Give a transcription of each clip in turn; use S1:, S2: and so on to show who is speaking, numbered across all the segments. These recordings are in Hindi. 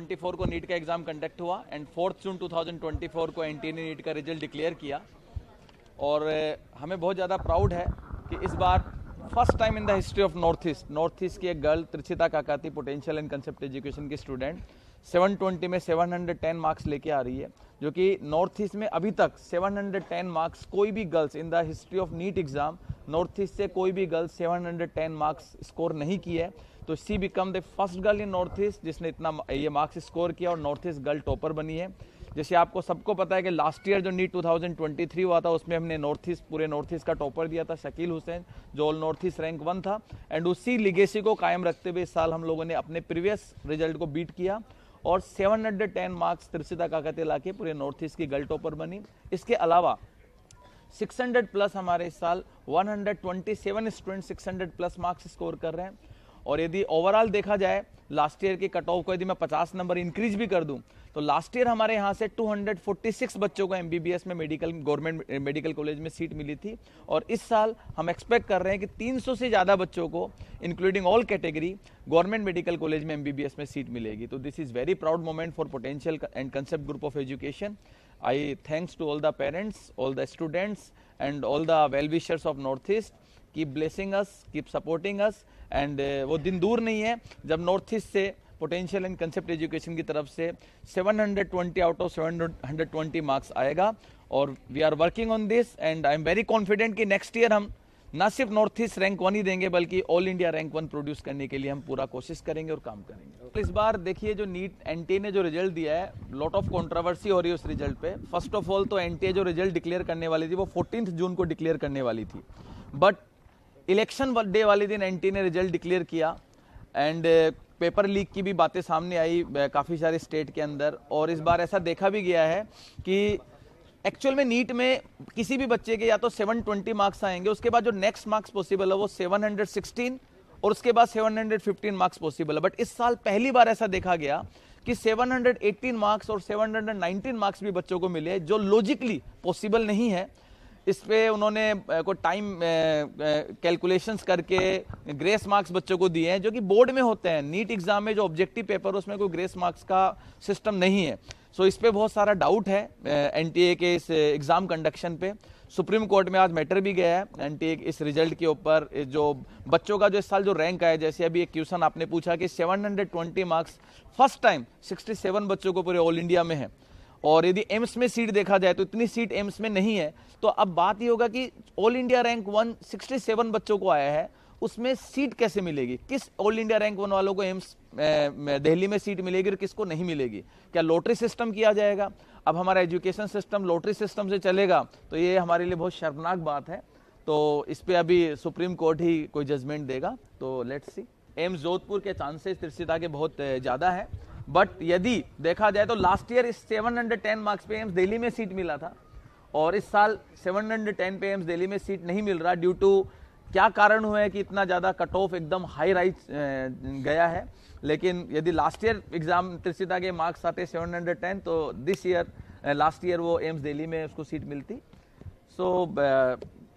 S1: 2024 को नीट का एग्ज़ाम कंडक्ट हुआ एंड 4 जून 2024 को एनटीए ने नीट का रिजल्ट डिक्लेयर किया। और हमें बहुत ज़्यादा प्राउड है कि इस बार first time in the history of north east की एक girl Trishita Kakati potential and concept education की स्टूडेंट 720 में 710 मार्क्स लेके आ रही है, जो कि नॉर्थ ईस्ट में अभी तक 710 मार्क्स कोई भी girls in the history of NEET exam North East से कोई भी गर्ल 710 मार्क्स स्कोर नहीं की है। तो she become the first girl in north east जिसने इतना ये मार्क्स स्कोर किया और नॉर्थ ईस्ट गर्ल टॉपर बनी है। जैसे आपको सबको पता है कि लास्ट ईयर जो नीट 2023 हुआ था उसमें हमने पूरे नॉर्थ ईस्ट का टॉपर दिया था शकील हुसैन, जो ऑल नॉर्थ ईस्ट रैंक 1 था। एंड उसी लिगेसी को कायम रखते हुए इस साल हम लोगों ने अपने प्रीवियस रिजल्ट को बीट किया और 710 मार्क्स त्रिशिता काकाती लाके पूरे नॉर्थ ईस्ट की गर्ल टॉपर बनी। इसके अलावा 600 प्लस हमारे इस साल 127 स्टूडेंट 600 प्लस मार्क्स स्कोर कर रहे हैं। और यदि ओवरऑल देखा जाए लास्ट ईयर के कट ऑफ को यदि मैं 50 नंबर इंक्रीज भी कर दूं तो लास्ट ईयर हमारे यहाँ से 246 बच्चों को एमबीबीएस में गवर्नमेंट मेडिकल कॉलेज में सीट मिली थी। और इस साल हम एक्सपेक्ट कर रहे हैं कि 300 से ज़्यादा बच्चों को including all category government medical college में एमबीबीएस में सीट मिलेगी। तो this is very proud moment for Potential and Concept Group of Education. I thanks to all the parents, all the students and all the well wishers of north East. Keep blessing us, keep supporting us. And वो दिन दूर नहीं है जब नॉर्थ ईस्ट से पोटेंशियल एंड कंसेप्ट एजुकेशन की तरफ से 720 आउट ऑफ 720 मार्क्स आएगा। और we are working on this and I am very confident कि नेक्स्ट ईयर हम ना सिर्फ नॉर्थ ईस्ट रैंक 1 ही देंगे बल्कि ऑल इंडिया रैंक 1 प्रोड्यूस करने के लिए हम पूरा कोशिश करेंगे और काम करेंगे। तो इस बार देखिए जो नीट एनटीए ने जो रिजल्ट दिया है, लॉट ऑफ कंट्रोवर्सी हो रही है उस रिजल्ट पे। फर्स्ट ऑफ ऑल तो एनटीए जो रिजल्ट डिक्लेयर करने वाली थी वो 14 जून को डिक्लेयर करने वाली थी, बट इलेक्शन डे वाले दिन एनटीए ने रिजल्ट डिक्लेयर किया एंड पेपर लीक की भी बातें सामने आई काफ़ी सारे स्टेट के अंदर। और इस बार ऐसा देखा भी गया है कि एक्चुअल में नीट में किसी भी बच्चे के या तो 720 मार्क्स आएंगे, उसके बाद जो नेक्स्ट मार्क्स पॉसिबल है वो 716 और उसके बाद 715 मार्क्स पॉसिबल है। बट इस साल पहली बार ऐसा देखा गया कि 718 मार्क्स और 719 मार्क्स भी बच्चों को मिले, जो लॉजिकली पॉसिबल नहीं है। इस पे उन्होंने को टाइम कैलकुलेशंस करके ग्रेस मार्क्स बच्चों को दिए हैं, जो कि बोर्ड में होते हैं। नीट एग्जाम में जो ऑब्जेक्टिव पेपर उसमें कोई ग्रेस मार्क्स का सिस्टम नहीं है। सो इस पे बहुत सारा डाउट है एनटीए के इस एग्जाम कंडक्शन पे। सुप्रीम कोर्ट में आज मैटर भी गया है एनटीए इस रिजल्ट के ऊपर। जो बच्चों का जो इस साल जो रैंक आया, जैसे अभी एक क्वेश्चन आपने पूछा कि 720 मार्क्स फर्स्ट टाइम 67 बच्चों को पूरे ऑल इंडिया में है। और यदि एम्स में सीट देखा जाए तो इतनी सीट एम्स में नहीं है। तो अब बात ये होगा कि ऑल इंडिया रैंक 1 67 बच्चों को आया है, उसमें सीट कैसे मिलेगी? किस ऑल इंडिया रैंक 1 वालों को एम्स दिल्ली में सीट मिलेगी और किसको नहीं मिलेगी? क्या लॉटरी सिस्टम किया जाएगा? अब हमारा एजुकेशन सिस्टम लॉटरी सिस्टम से चलेगा तो ये हमारे लिए बहुत शर्मनाक बात है। तो इस पे अभी सुप्रीम कोर्ट ही कोई जजमेंट देगा, तो लेट्स सी। एम्स जोधपुर के चांसेस त्रिशिता के बहुत ज़्यादा है, बट यदि देखा जाए तो लास्ट ईयर इस 710 मार्क्स पे एम्स दिल्ली में सीट मिला था और इस साल 710 पे एम्स दिल्ली में सीट नहीं मिल रहा। ड्यू टू क्या कारण हुआ है कि इतना ज़्यादा कट ऑफ एकदम हाई राइज गया है। लेकिन यदि लास्ट ईयर एग्जाम त्रिशिता के मार्क्स आते 710 तो दिस ईयर लास्ट ईयर वो एम्स दिल्ली में उसको सीट मिलती। सो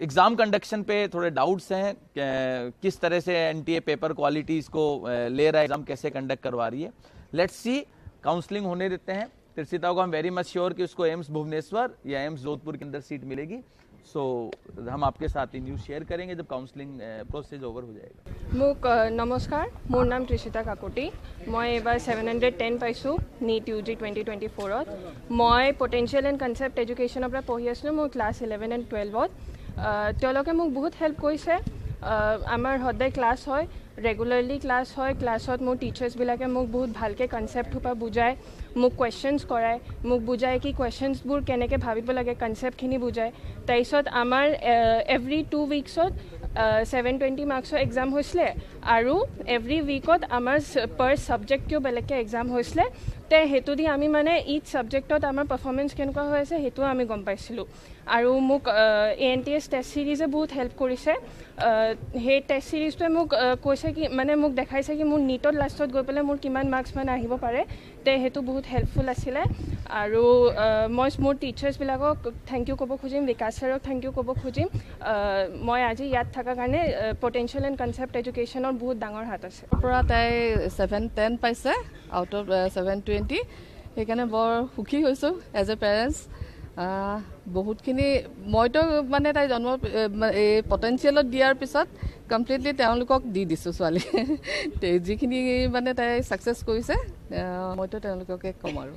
S1: एग्जाम कंडक्शन पे थोड़े डाउट्स हैं, किस तरह से एनटीए पेपर क्वालिटी इसको ले रहा है, एग्जाम कैसे कंडक्ट करवा रही है। लेट्स सी, काउंसलिंग होने देते हैं। त्रिशिता को हम वेरी मच श्योर कि उसको एम्स भुवनेश्वर या एम्स जोधपुर के अंदर सीट मिलेगी। सो हम आपके साथ ही न्यूज़ शेयर करेंगे जब काउंसलिंग प्रोसेस ओवर हो जाएगा।
S2: মোক नमस्कार, मोर नाम त्रिशिता काकती। मैं एबार 710 पाइছোঁ नीट UG 2024। मैं पोटेंशियल एंड कन्सेप्ट एजुकेशনৰ পৰা পঢ়ি আছিলোঁ। মোৰ ক্লাছ 11 and 12ত তেওঁলোকে মোক বহুত হেল্প কৰিছে। আমাৰ সদায় ক্লাছ হয়, ৰেগুলাৰলি ক্লাছ হয়। ক্লাছত মোৰ টিচাৰ্ছবিলাকে মোক বহুত ভালকৈ কনচেপ্টসোপা বুজায়, মোক কুৱেশ্যনছ কৰায়, মোক বুজায় কি কুৱেশ্যনছবোৰ কেনেকৈ ভাবিব লাগে, কনচেপ্টখিনি বুজায়। তাৰপিছত আমাৰ এভৰি 2 উইকছত 720 মাৰ্কছৰ এক্সাম হৈছিলে আৰু এভৰি উইকত আমাৰ পাৰ ছাবজেক্টটো বেলেগকৈ এক্সাম হৈছিলে। তে সেইটো দি আমি মানে ইচ ছাবজেক্টত আমাৰ পাৰফৰ্মেঞ্চ কেনেকুৱা হৈ আছে সেইটোও আমি গম পাইছিলোঁ। আৰু মোক ANTS টেষ্ট ছিৰিজে বহুত হেল্প কৰিছে। সেই টেষ্ট ছিৰিজটোৱে মোক কৈছে কৈছে কি মানে মোক দেখাইছে কি মোৰ নীটত লাষ্টত গৈ পেলাই মোৰ কিমান মাৰ্কছ মানে আহিব পাৰে তে সেইটো বহুত হেল্পফুল আছিলে আৰু মই মোৰ টিচাৰ্ছবিলাকক থেংক ইউ ক'ব খুজিম বিকাশ ছাৰক থেংক ইউ ক'ব খুজিম মই আজি ইয়াত থকাৰ কাৰণে পটেঞ্চিয়েল এণ্ড কনচেপ্ট এডুকেশ্যনৰ বহুত ডাঙৰ হাত আছে
S3: পৰা তাই 710 পাইছে আউট অফ 720 সেইকাৰণে বৰ সুখী হৈছোঁ এজ এ পেৰেণ্টছ বহুতখিনি মইতো মানে তাই জন্ম এই পটেঞ্চিয়েলত দিয়াৰ পিছত কমপ্লিটলি তেওঁলোকক দি দিছোঁ ছোৱালী যিখিনি মানে তাই ছাকচেছ কৰিছে মইতো তেওঁলোককে ক'ম আৰু